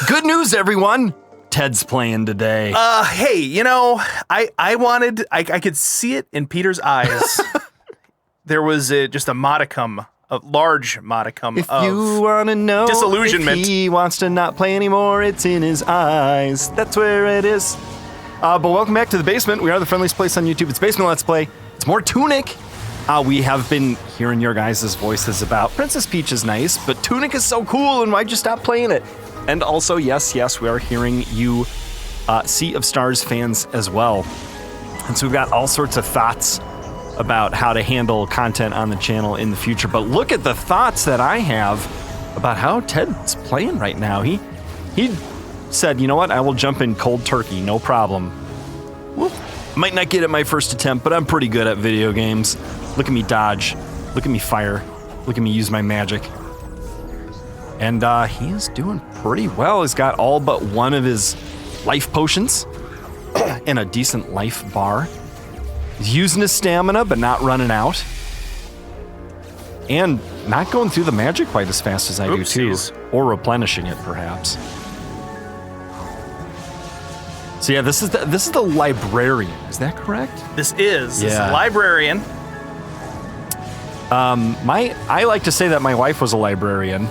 Good news, everyone. Ted's playing today. Hey, you know, I could see it in Peter's eyes. There was just a large modicum if of you want to know disillusionment. if he wants to not play anymore, it's in his eyes. That's where it is. But welcome back to the basement. We are the friendliest place on YouTube. It's Basement Let's Play. It's more Tunic. We have been hearing your guys' voices about Princess Peach is nice, but Tunic is so cool, and why'd you stop playing it? And also, yes, we are hearing you Sea of Stars fans as well. And so we've got all sorts of thoughts about how to handle content on the channel in the future. But look at the thoughts that I have about how Ted's playing right now. He said, you know what, I will jump in cold turkey, no problem. Whoop. Might not get it my first attempt, but I'm pretty good at video games. Look at me dodge. Look at me fire. Look at me use my magic. And he is doing pretty well. He's got all but one of his life potions and a decent life bar. He's using his stamina, but not running out. And not going through the magic quite as fast as I do, too. Or replenishing it, perhaps. So yeah, this is the librarian. Is that correct? This is librarian. I like to say that my wife was a librarian,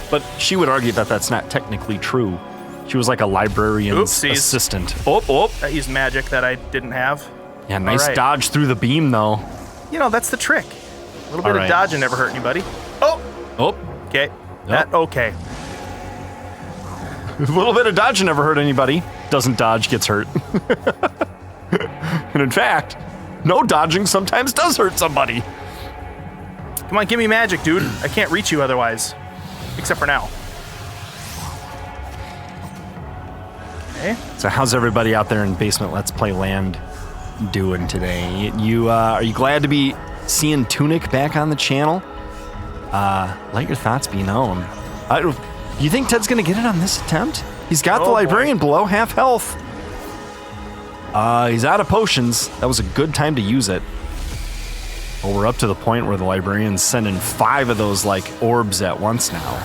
but she would argue that that's not technically true. She was like a librarian's assistant. I used magic that I didn't have. Yeah, nice dodge through the beam, though. You know, that's the trick. A little bit of dodging never hurt anybody. Okay. Okay. A little bit of dodging never hurt anybody. Doesn't dodge, gets hurt. And in fact, no dodging sometimes does hurt somebody. Come on, give me magic, dude. I can't reach you otherwise. Except for now. Okay. So how's everybody out there in Basement Let's Play land doing today? Are you glad to be seeing Tunic back on the channel? Let your thoughts be known. You think Ted's gonna get it on this attempt? He's got the librarian below half health. He's out of potions. That was a good time to use it. Well, we're up to the point where the librarian's sending 5 of those, like, orbs at once now.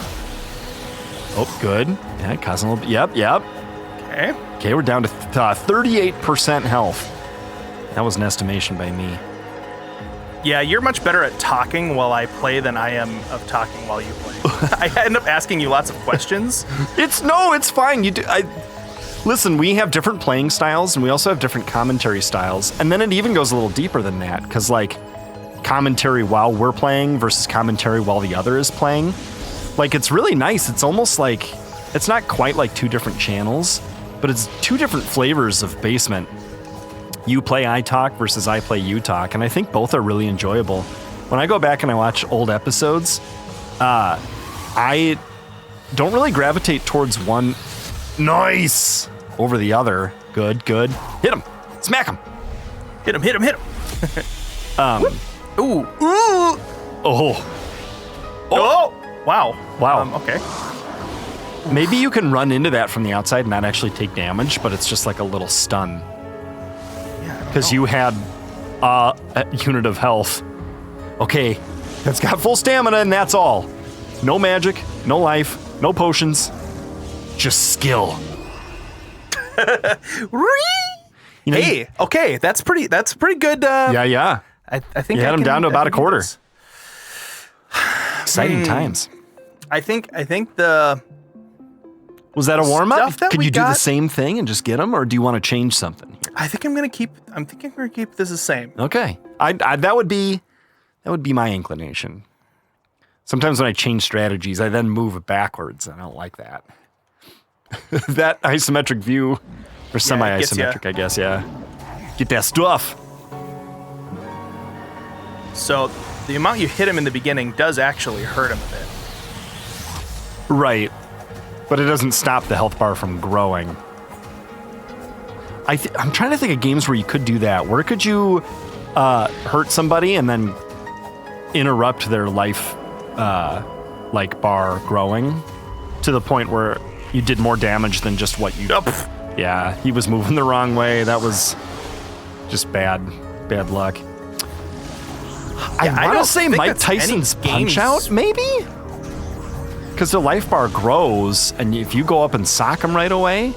Oh, good. Yeah, causing a little bit. Yep. Okay, we're down to 38% health. That was an estimation by me. Yeah, you're much better at talking while I play than I am of talking while you play. I end up asking you lots of questions. It's fine. Listen, we have different playing styles, and we also have different commentary styles. And then it even goes a little deeper than that, because, like, commentary while we're playing versus commentary while the other is playing. Like, it's really nice. It's almost like, it's not quite like 2 different channels, but it's 2 different flavors of Basement. You play, I talk versus I play, you talk. And I think both are really enjoyable. When I go back and I watch old episodes, I don't really gravitate towards one over the other. Good. Hit him. Smack him. Hit him. Ooh. Oh. Wow. Okay. Maybe you can run into that from the outside and not actually take damage, but it's just like a little stun. Because you had a unit of health. Okay, that's got full stamina, and that's all. No magic, no life, no potions, just skill. Hey, okay, that's pretty good. Yeah. I think you had him down to about a quarter. Exciting times. I think the. Was that a warm-up? Could you do the got, same thing and just get them, or do you want to change something here? I think I'm thinking we're gonna keep this the same. Okay. That would be my inclination. Sometimes when I change strategies, I then move backwards. I don't like that. That isometric view, or semi-isometric, I guess, yeah. Get that stuff. So the amount you hit him in the beginning does actually hurt him a bit. Right. But it doesn't stop the health bar from growing. I'm trying to think of games where you could do that. Where could you hurt somebody and then interrupt their life like bar growing to the point where you did more damage than just what you... Yeah, he was moving the wrong way. That was just bad luck. Yeah, I want to say Mike Tyson's Punch-Out, maybe? because their life bar grows, and if you go up and sock them right away,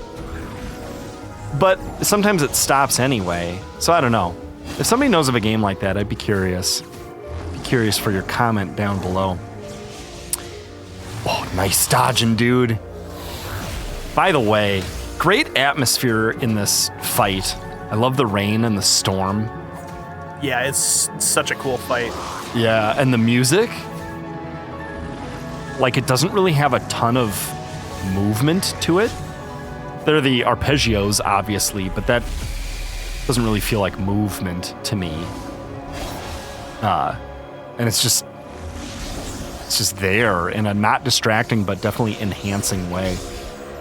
but sometimes it stops anyway. So I don't know. If somebody knows of a game like that, I'd be curious. Be curious for your comment down below. Oh, nice dodging, dude. By the way, great atmosphere in this fight. I love the rain and the storm. Yeah, it's such a cool fight. Yeah, and the music. Like, it doesn't really have a ton of movement to it. They're the arpeggios, obviously, but that doesn't really feel like movement to me. And it's just there in a not distracting but definitely enhancing way.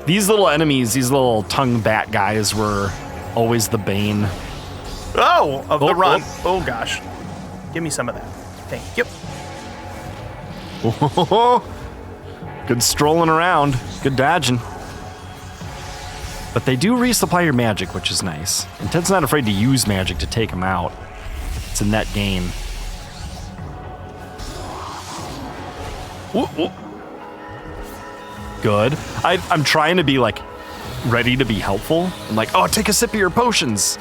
These little enemies, these little tongue bat guys were always the bane. Oh, of the run. Oh, gosh. Give me some of that. Thank you. Good strolling around. Good dodging. But they do resupply your magic, which is nice. And Ted's not afraid to use magic to take them out. It's a net gain. Ooh, ooh. Good. I'm trying to be, like, ready to be helpful. I'm like, oh, take a sip of your potions.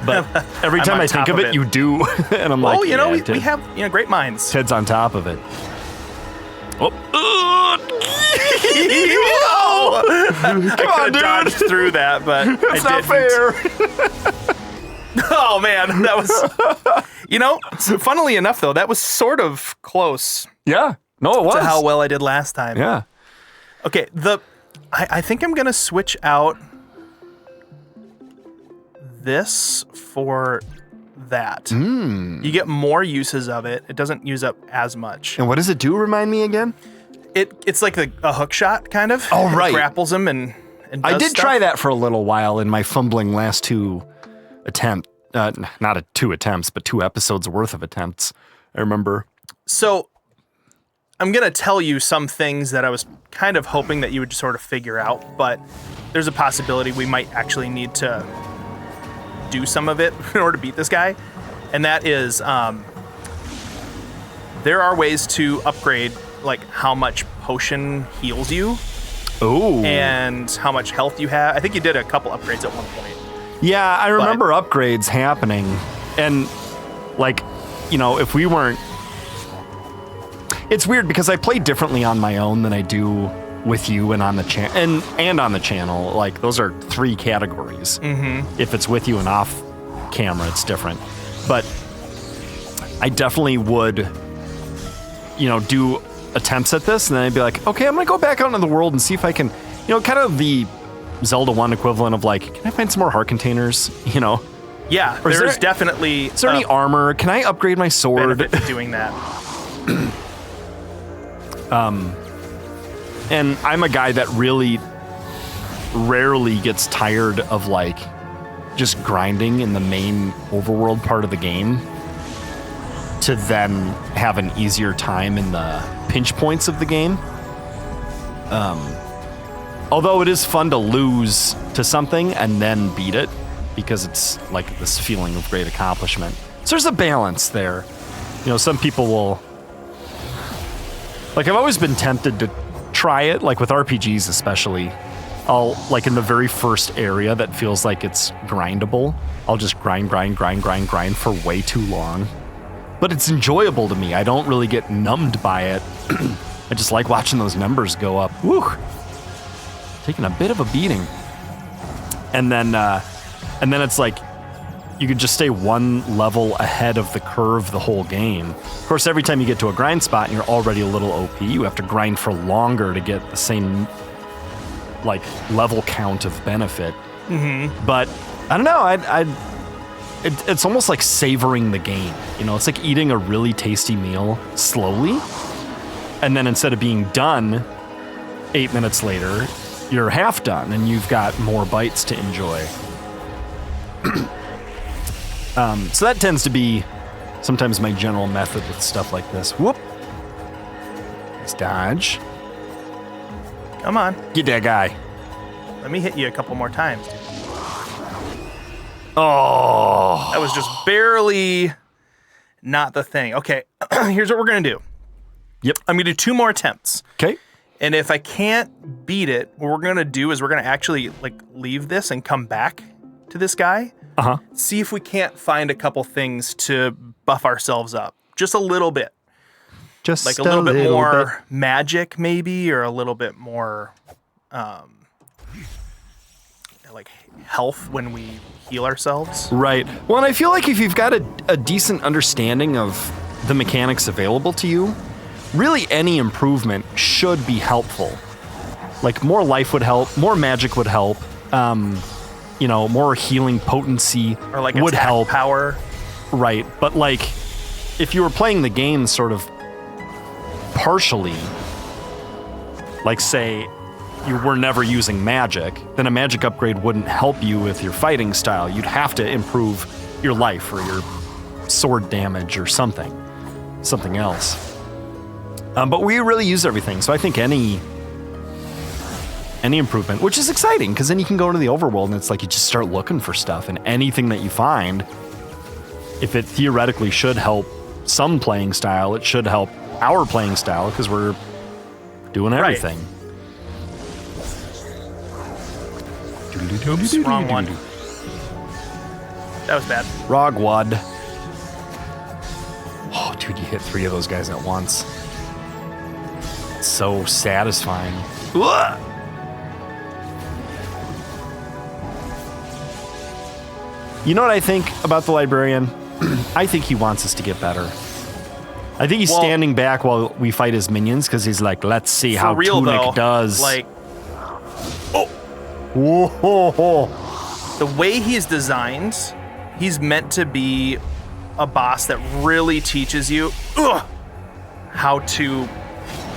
But every time I think of it, you do. And I'm like, oh, you know, yeah, we have great minds. Ted's on top of it. Oh. Come on, dude. Dodged through that, but That's I not fair. Oh, man. That was... You know, funnily enough, though, that was sort of close. Yeah. No, it was. To how well I did last time. Yeah. Okay, I think I'm going to switch out this for that. You get more uses of it. It doesn't use up as much. And what does it do, remind me again? It's like a hook shot, kind of. Oh, right. It grapples him and I does did stuff. try that for a little while in my fumbling last two attempts. Not two attempts, but 2 episodes worth of attempts. I remember. So I'm going to tell you some things that I was kind of hoping that you would just sort of figure out, but there's a possibility we might actually need to do some of it in order to beat this guy. And that is, there are ways to upgrade, like, how much potion heals you. Oh. And how much health you have. I think you did a couple upgrades at one point. Yeah, I remember upgrades happening. And, like, you know, if we weren't... It's weird because I play differently on my own than I do with you and on the channel. And on the channel. Like, those are 3 categories. Mm-hmm. If it's with you and off camera, it's different. But I definitely would, you know, do attempts at this, and then I'd be like, okay, I'm gonna go back out into the world and see if I can, you know, kind of the Zelda 1 equivalent of, like, can I find some more heart containers, you know? Yeah, there's definitely... Is there any armor? Can I upgrade my sword? Benefit to doing that. And I'm a guy that really rarely gets tired of, like, just grinding in the main overworld part of the game to then have an easier time in the pinch points of the game. Although it is fun to lose to something and then beat it, because it's like this feeling of great accomplishment. So there's a balance there. You know, some people will... Like, I've always been tempted to try it, like with RPGs especially. I'll, like, in the very first area that feels like it's grindable, I'll just grind for way too long. But it's enjoyable to me. I don't really get numbed by it. I just like watching those numbers go up. Woo! Taking a bit of a beating. And then it's like, you could just stay one level ahead of the curve the whole game. Of course, every time you get to a grind spot and you're already a little OP, you have to grind for longer to get the same, like, level count of benefit. Mm-hmm. But I don't know. It's almost like savoring the game. You know, it's like eating a really tasty meal slowly, and then instead of being done 8 minutes later, you're half done and you've got more bites to enjoy. So that tends to be sometimes my general method with stuff like this. Whoop. Let's dodge. Come on. Get that guy. Let me hit you a couple more times. Oh. That was just barely not the thing. Okay, here's what we're going to do. Yep. I'm going to do 2 more attempts. Okay. And if I can't beat it, what we're going to do is we're going to actually like leave this and come back to this guy. Uh-huh. See if we can't find a couple things to buff ourselves up. Just a little bit. Just like a little bit more magic maybe, or a little bit more like health when we heal ourselves. Right. Well, and I feel like if you've got a decent understanding of the mechanics available to you, really any improvement should be helpful. Like more life would help, more magic would help, more healing potency or like would attack help. Power. Right. But like if you were playing the game sort of partially, like say you were never using magic, then a magic upgrade wouldn't help you with your fighting style. You'd have to improve your life or your sword damage or something else. But we really use everything, so I think any improvement, which is exciting, because then you can go into the overworld and it's like you just start looking for stuff, and anything that you find, if it theoretically should help some playing style, it should help our playing style, because we're doing everything. Right. Oops, wrong one. That was bad. Rogwad. Oh, dude, you hit 3 of those guys at once. It's so satisfying. Ugh! You know what I think about the librarian? I think he wants us to get better. I think he's standing back while we fight his minions, because he's like, let's see how Tunic does. Like, whoa. The way he's designed, he's meant to be a boss that really teaches you how to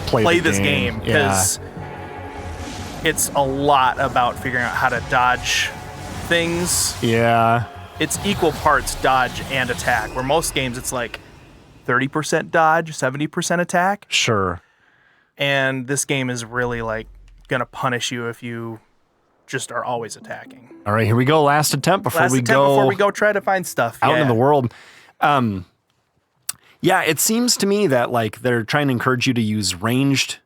play this game, because it's a lot about figuring out how to dodge things. Yeah. It's equal parts dodge and attack, where most games it's like 30% dodge, 70% attack. Sure. And this game is really like gonna punish you if you just are always attacking. All right, here we go. Last attempt before we go try to find stuff out in the world. It seems to me that like they're trying to encourage you to use ranged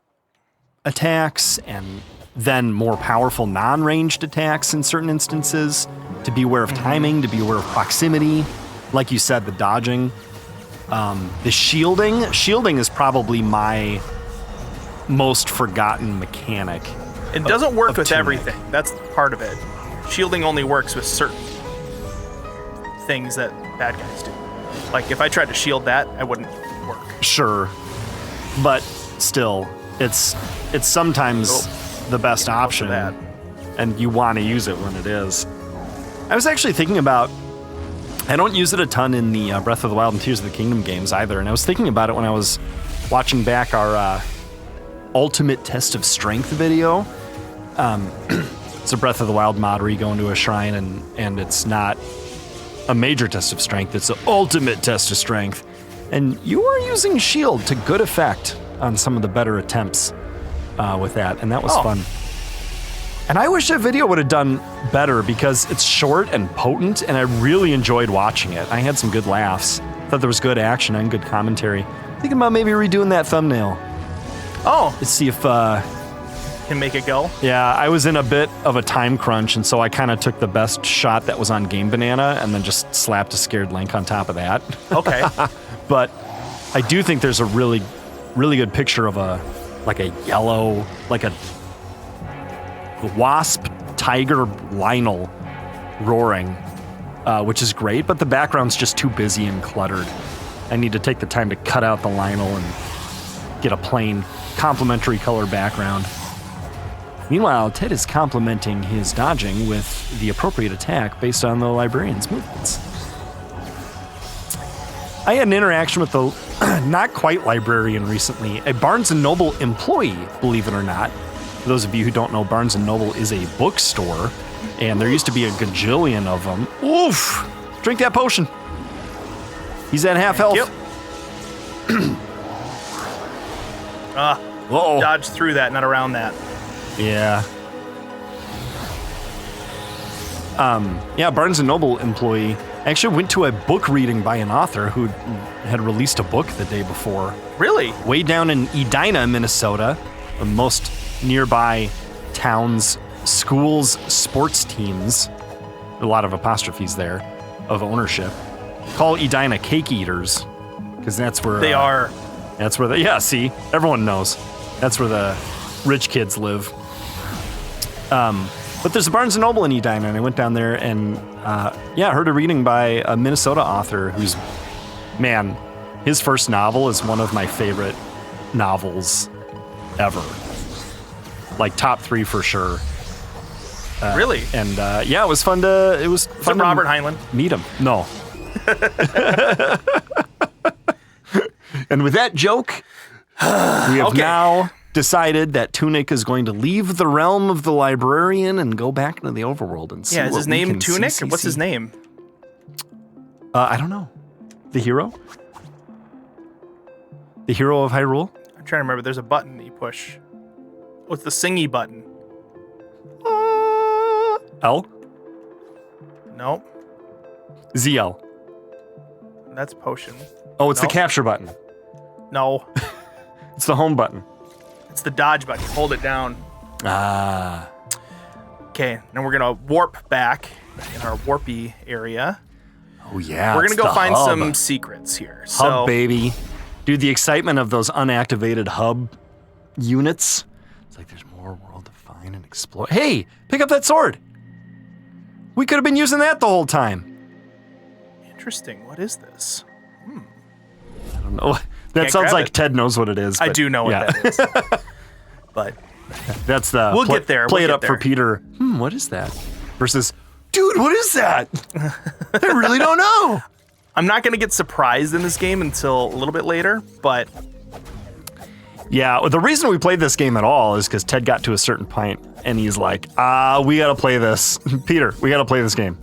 attacks and then more powerful non-ranged attacks in certain instances, to be aware of timing, to be aware of proximity. Like you said, the dodging. The shielding. Shielding is probably my most forgotten mechanic. It doesn't work with Tunic. everything. That's part of it. Shielding only works with certain things that bad guys do. Like if I tried to shield that, I wouldn't work. Sure. But still, it's sometimes the best option. And you want to use it when it is. I was actually thinking about, I don't use it a ton in the Breath of the Wild and Tears of the Kingdom games either, and I was thinking about it when I was watching back our Ultimate Test of Strength video. It's a Breath of the Wild mod where you go into a shrine and it's not a major test of strength, it's an ultimate test of strength. And you are using shield to good effect on some of the better attempts with that, and that was fun. And I wish that video would have done better, because it's short and potent, and I really enjoyed watching it. I had some good laughs. Thought there was good action and good commentary. Thinking about maybe redoing that thumbnail. Let's see if can make it go. Yeah, I was in a bit of a time crunch, and so I kind of took the best shot that was on Game Banana and then just slapped a scared Link on top of that. Okay. But I do think there's a really, really good picture of a yellow, like a wasp tiger Lionel roaring, which is great, but the background's just too busy and cluttered. I need to take the time to cut out the Lionel and get a plain complementary color background. Meanwhile, Ted is complementing his dodging with the appropriate attack based on the librarian's movements. I had an interaction with the not quite librarian recently, a Barnes & Noble employee, believe it or not. For those of you who don't know, Barnes & Noble is a bookstore, and there used to be a gajillion of them. Oof! Drink that potion. He's at half health. Dodge through that, not around that. Yeah. Barnes & Noble employee actually went to a book reading by an author who had released a book the day before. Really? Way down in Edina, Minnesota. most nearby towns, schools, sports teams, a lot of apostrophes there, of ownership, call Edina cake eaters, because that's where They are. That's where see, everyone knows. That's where the rich kids live. But there's a Barnes & Noble in Edina, and I went down there and, I heard a reading by a Minnesota author who's, man, his first novel is one of my favorite novels ever. Like top 3 for sure. Really? And it was fun to, Is it Robert Heinlein? meet him. No. And with that joke, we have now decided that Tunic is going to leave the realm of the librarian and go back into the overworld and see Yeah, is what his we name can Tunic? see. What's his name? I don't know. The hero? The hero of Hyrule? I'm trying to remember. There's a button that you push. What's the singy button? L? Nope. ZL. That's potion. Oh, it's Nope. the capture button. No. It's the home button. It's the dodge button. Hold it down. Ah. Okay, now we're gonna warp back in our warpy area. Oh, yeah. We're it's gonna go the find hub. some secrets here. Hub, So, baby. Dude, the excitement of those unactivated hub units. It's like there's more world to find and explore. Hey, pick up that sword. We could have been using that the whole time. interesting. What is this? I don't know. That Can't sounds grab like it. Ted knows what it is. I but do know what yeah. that is. But That's the. We'll get there. Play We'll it get up for there. Peter. What is that? Versus, dude, what is that? I really don't know. I'm not gonna get surprised in this game until a little bit later. But Yeah, the reason we played this game at all is because Ted got to a certain point and he's like, we gotta play this. Peter, we gotta play this game.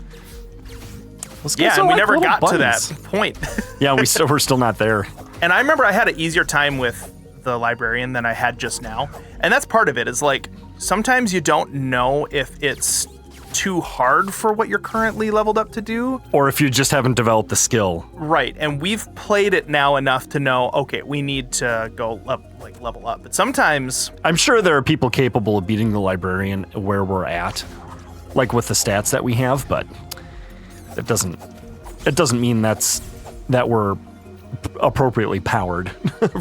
Those guys yeah, are and we like never little got to that buttons. point. Yeah, we're still not there. And I remember I had an easier time with the librarian than I had just now. And that's part of it, is like sometimes you don't know if it's too hard for what you're currently leveled up to do. Or if you just haven't developed the skill. Right. And we've played it now enough to know, okay, we need to go up, like level up. But sometimes I'm sure there are people capable of beating the librarian where we're at, like with the stats that we have, but it doesn't mean that we're appropriately powered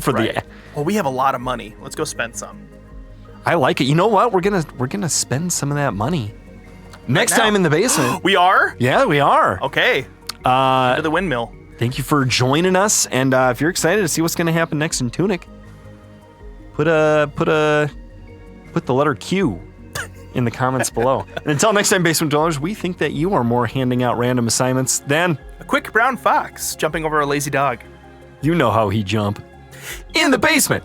for right. the. Well, we have a lot of money. Let's go spend some. I like it. You know what? We're gonna spend some of that money next now. time in the basement. We are? Yeah, we are. Okay. To the windmill. Thank you for joining us, and if you're excited to see what's gonna happen next in Tunic, put the letter Q in the comments below. And until next time, Basement Dwellers, we think that you are more handing out random assignments than A quick brown fox jumping over a lazy dog. you know how he jump in the basement.